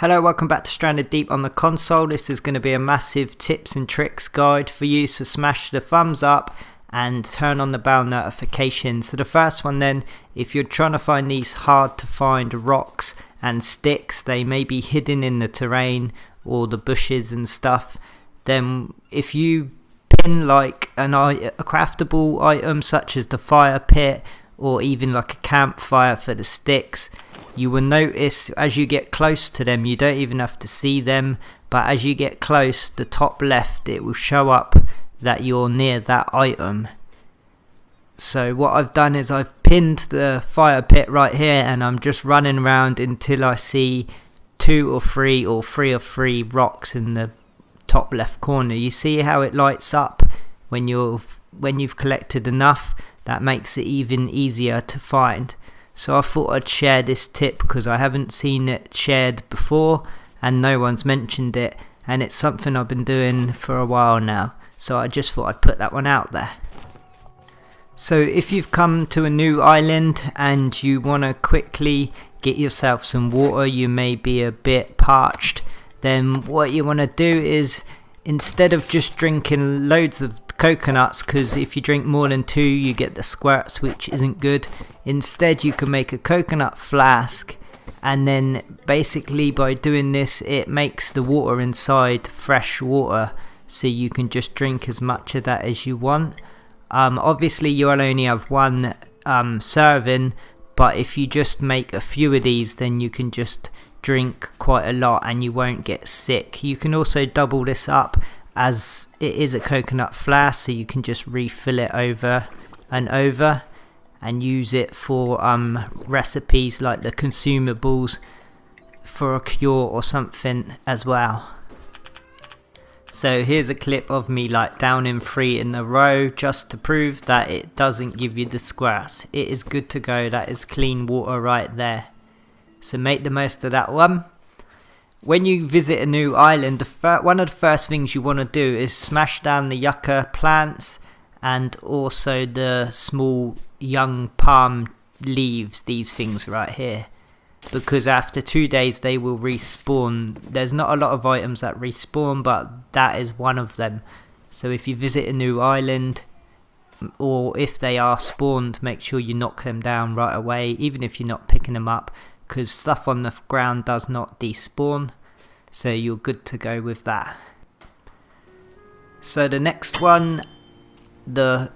Hello, welcome back to Stranded Deep on the console. This is going to be a massive tips and tricks guide for you, so smash the thumbs up and turn on the bell notifications. So the first one then, if you're trying to find these hard to find rocks and sticks, they may be hidden in the terrain or the bushes and stuff, then if you pin like a craftable item such as the fire pit or even like a campfire for the sticks, you will notice as you get close to them, you don't even have to see them, but as you get close, the top left, it will show up that you're near that item. So what I've done is I've pinned the fire pit right here, and I'm just running around until I see 2 or 3 or 3 of 3 rocks in the top left corner. You see how it lights up when you've collected enough? That makes it even easier to find. So I thought I'd share this tip because I haven't seen it shared before and no one's mentioned it, and it's something I've been doing for a while now, so I just thought I'd put that one out there. So if you've come to a new island and you want to quickly get yourself some water, you may be a bit parched, then what you want to do is, instead of just drinking loads of coconuts, because if you drink more than 2 you get the squirts, which isn't good, instead you can make a coconut flask, and then basically by doing this it makes the water inside fresh water, so you can just drink as much of that as you want. Obviously you'll only have one serving, but if you just make a few of these, then you can just drink quite a lot and you won't get sick. You can also double this up as it is a coconut flask, so you can just refill it over and over and use it for recipes like the consumables for a cure or something as well. So here's a clip of me like downing 3 in a row just to prove that it doesn't give you the squirts. It is good to go. That is clean water right there. So make the most of that one. When you visit a new island, one of the first things you want to do is smash down the yucca plants and also the small young palm leaves, these things right here, because after 2 days they will respawn. There's not a lot of items that respawn, but that is one of them. So if you visit a new island, or if they are spawned, make sure you knock them down right away, even if you're not picking them up, because stuff on the ground does not despawn, so you're good to go with that. So the next one, the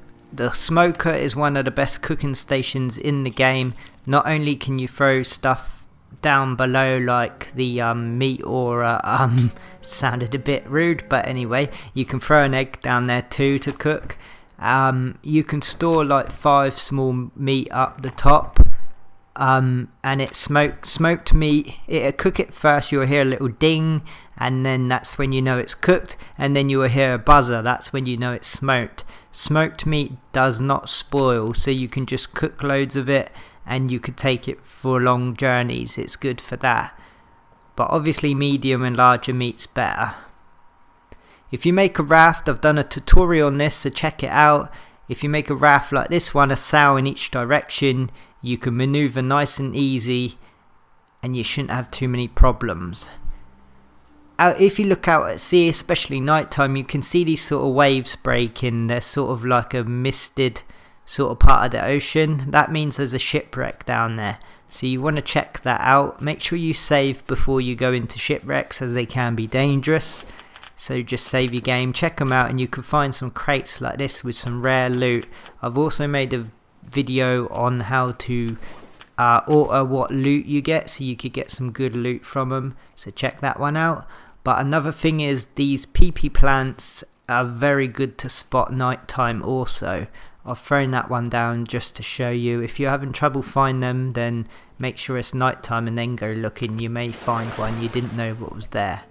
smoker is one of the best cooking stations in the game. Not only can you throw stuff down below like the meat or sounded a bit rude, but anyway, you can throw an egg down there too to cook. You can store like 5 small meat up the top. And it's smoked meat. It'll cook it first, you'll hear a little ding, and then that's when you know it's cooked, and then you will hear a buzzer, that's when you know it's smoked. Smoked meat does not spoil, so you can just cook loads of it and you could take it for long journeys. It's good for that, but obviously medium and larger meat's better. If you make a raft, I've done a tutorial on this, so check it out. If you make a raft like this one, a sail in each direction, you can maneuver nice and easy and you shouldn't have too many problems. If you look out at sea, especially nighttime, you can see these sort of waves breaking. They're sort of like a misted sort of part of the ocean. That means there's a shipwreck down there, so you want to check that out. Make sure you save before you go into shipwrecks, as they can be dangerous. So just save your game, check them out, and you can find some crates like this with some rare loot. I've also made a video on how to alter what loot you get, so you could get some good loot from them, so check that one out. But another thing is, these PP plants are very good to spot nighttime also. I've thrown that one down just to show you. If you're having trouble finding them, then make sure it's nighttime and then go looking. You may find one you didn't know what was there.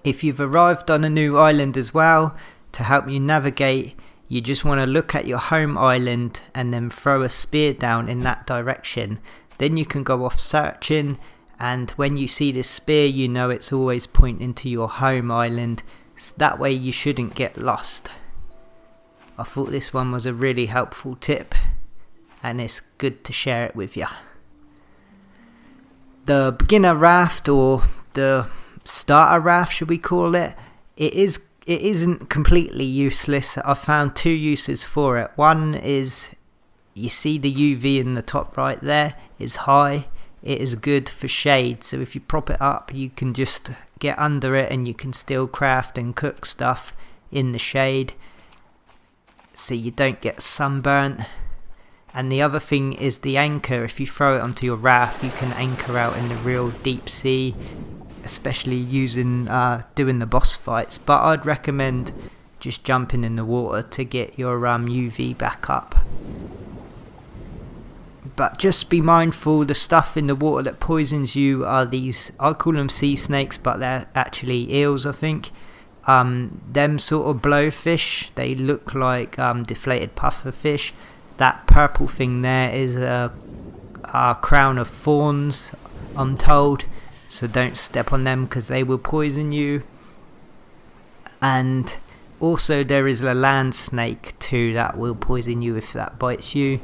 If you've arrived on a new island as well, to help you navigate, you just want to look at your home island and then throw a spear down in that direction. Then you can go off searching, and when you see this spear, you know it's always pointing to your home island. So that way you shouldn't get lost. I thought this one was a really helpful tip, and it's good to share it with you. the beginner raft, or the starter raft should we call it, it isn't completely useless. I found two uses for it. One is, you see the UV in the top right there is high. It is good for shade, so if you prop it up you can just get under it and you can still craft and cook stuff in the shade, so you don't get sunburnt. And the other thing is the anchor. If you throw it onto your raft, you can anchor out in the real deep sea, especially using doing the boss fights. But I'd recommend just jumping in the water to get your UV back up. But just be mindful, the stuff in the water that poisons you are these, I call them sea snakes, but they're actually eels, I think. Them sort of blowfish, they look like deflated puffer fish. That purple thing there is a crown of thorns, I'm told, so don't step on them because they will poison you. And also there is a land snake too that will poison you if that bites you.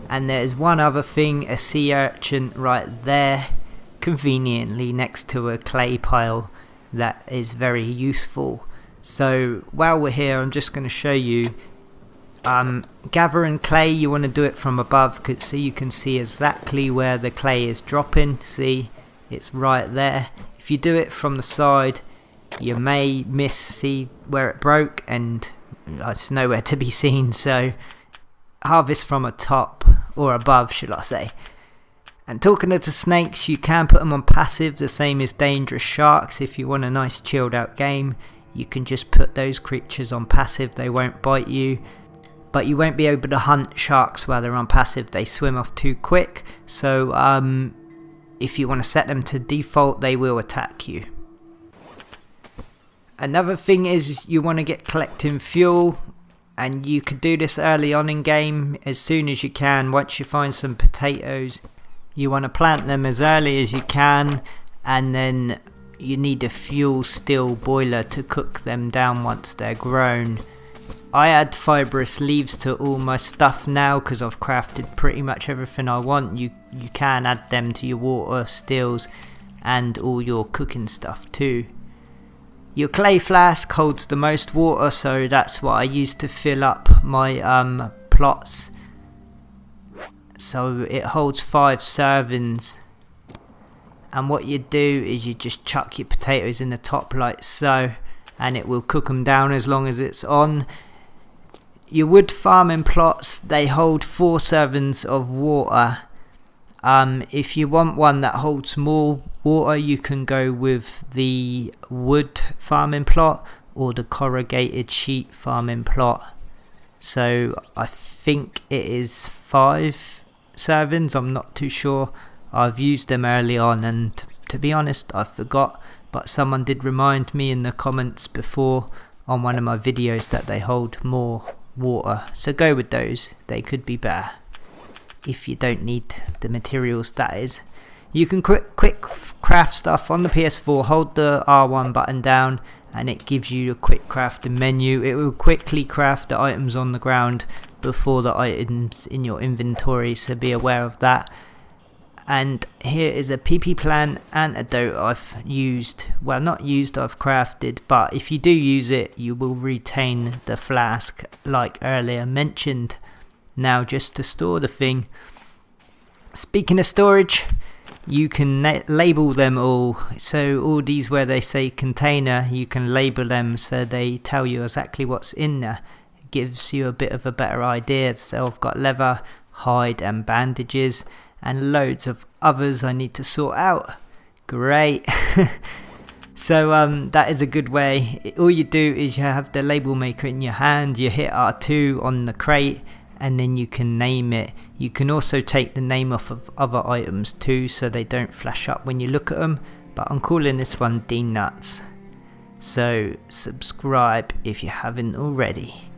And there's one other thing, a sea urchin right there, conveniently next to a clay pile, that is very useful. So while we're here, I'm just going to show you, gathering clay, you want to do it from above so you can see exactly where the clay is dropping. See, it's right there. If you do it from the side, you may see where it broke and it's nowhere to be seen, so harvest from a top, or above should I say. And talking of the snakes, you can put them on passive, the same as dangerous sharks. If you want a nice chilled out game, you can just put those creatures on passive, they won't bite you. But you won't be able to hunt sharks while they're on passive, they swim off too quick. So if you want to set them to default, they will attack you. Another thing is you want to get collecting fuel. And you could do this early on in game, as soon as you can. Once you find some potatoes, you want to plant them as early as you can, and then you need a fuel steel boiler to cook them down once they're grown. I add fibrous leaves to all my stuff now because I've crafted pretty much everything I want. You can add them to your water, steels, and all your cooking stuff too. Your clay flask holds the most water, so that's what I use to fill up my plots. So it holds 5 servings. And what you do is you just chuck your potatoes in the top like so, and it will cook them down as long as it's on. Your wood farming plots, they hold 4 servings of water. If you want one that holds more water, you can go with the wood farming plot or the corrugated sheet farming plot. So I think it is 5 servings, I'm not too sure. I've used them early on and to be honest I forgot, but someone did remind me in the comments before on one of my videos that they hold more water, so go with those, they could be better if you don't need the materials, that is. You can quick craft stuff on the PS4, hold the R1 button down and it gives you a quick crafting menu. It will quickly craft the items on the ground before the items in your inventory, so be aware of that. And here is a PP plant antidote I've used, well not used, I've crafted, but if you do use it you will retain the flask like earlier mentioned. Now just to store the thing, speaking of storage, you can label them all. So all these where they say container, you can label them so they tell you exactly what's in there. It gives you a bit of a better idea. So I've got leather, hide and bandages and loads of others I need to sort out. Great. So that is a good way. All you do is you have the label maker in your hand, you hit R2 on the crate and then you can name it. You can also take the name off of other items too so they don't flash up when you look at them, but I'm calling this one DeanNutz. So subscribe if you haven't already.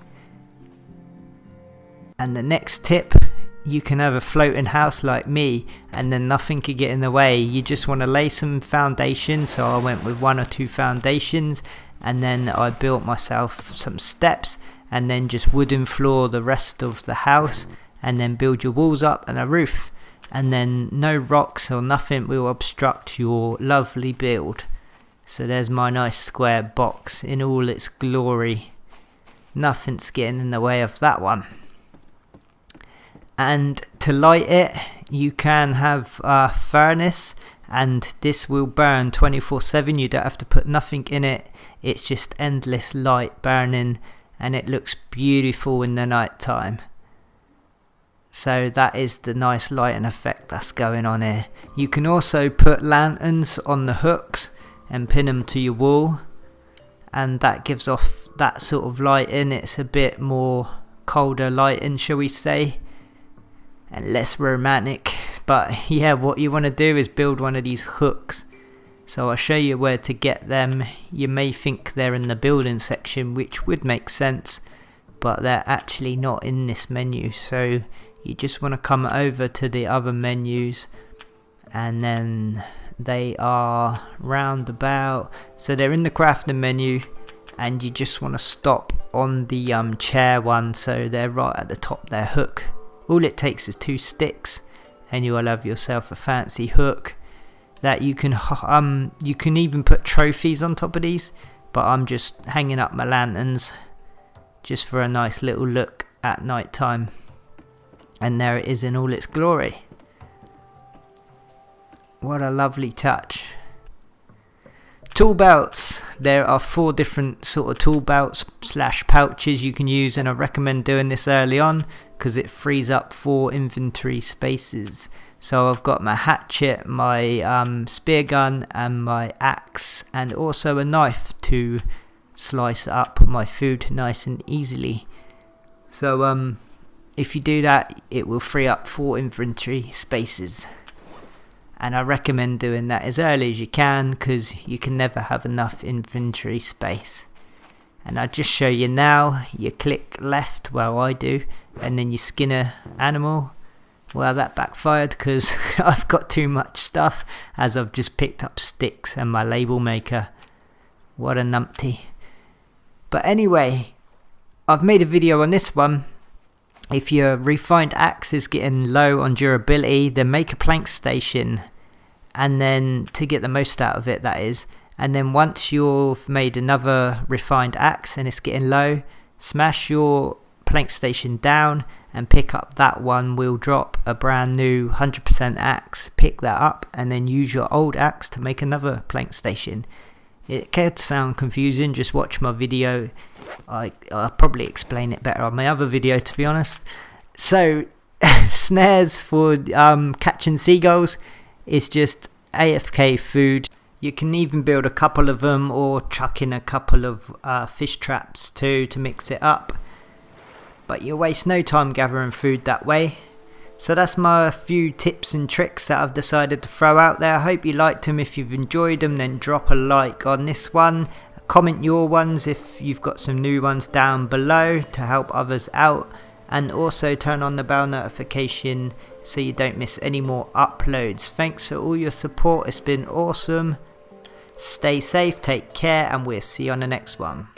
And the next tip, you can have a floating house like me and then nothing could get in the way. You just want to lay some foundations, so I went with 1 or 2 foundations and then I built myself some steps and then just wooden floor the rest of the house and then build your walls up and a roof. and then no rocks or nothing will obstruct your lovely build. So there's my nice square box in all its glory. Nothing's getting in the way of that one. And to light it, you can have a furnace, and this will burn 24/7. You don't have to put nothing in it. It's just endless light burning, and it looks beautiful in the night time. So that is the nice lighting effect that's going on here. You can also put lanterns on the hooks and pin them to your wall, and that gives off that sort of lighting. It's a bit more colder lighting, shall we say, and less romantic. But yeah, what you want to do is build one of these hooks. So I'll show you where to get them. You may think they're in the building section, which would make sense, but they're actually not in this menu. So you just want to come over to the other menus, and then they are round about. So they're in the crafting menu, and you just want to stop on the chair one. So they're right at the top there, hook. All it takes is 2 sticks, and you will have yourself a fancy hook that you can even put trophies on top of these, but I'm just hanging up my lanterns just for a nice little look at night time. And there it is in all its glory. What a lovely touch. Tool belts. There are 4 different sort of tool belts / pouches you can use, and I recommend doing this early on because it frees up 4 inventory spaces. So I've got my hatchet, my spear gun, and my axe, and also a knife to slice up my food nice and easily. So if you do that, it will free up 4 inventory spaces, and I recommend doing that as early as you can because you can never have enough inventory space. And I'll just show you now. You click left, well I do, and then you skin an animal. Well, that backfired because I've got too much stuff, as I've just picked up sticks and my label maker. What a numpty. But anyway, I've made a video on this one. If your refined axe is getting low on durability, then make a plank station, and then to get the most out of it, that is. And then once you've made another refined axe and it's getting low, smash your plank station down and pick up that one. Will drop a brand new 100% axe. Pick that up and then use your old axe to make another plank station. It could sound confusing, just watch my video. I'll probably explain it better on my other video, to be honest. So snares for catching seagulls is just AFK food. You can even build a couple of them or chuck in a couple of fish traps too to mix it up. But you waste no time gathering food that way. So that's my few tips and tricks that I've decided to throw out there. I hope you liked them. If you've enjoyed them, then drop a like on this one. Comment your ones if you've got some new ones down below to help others out. And also turn on the bell notification so you don't miss any more uploads. Thanks for all your support. It's been awesome. Stay safe, take care, and we'll see you on the next one.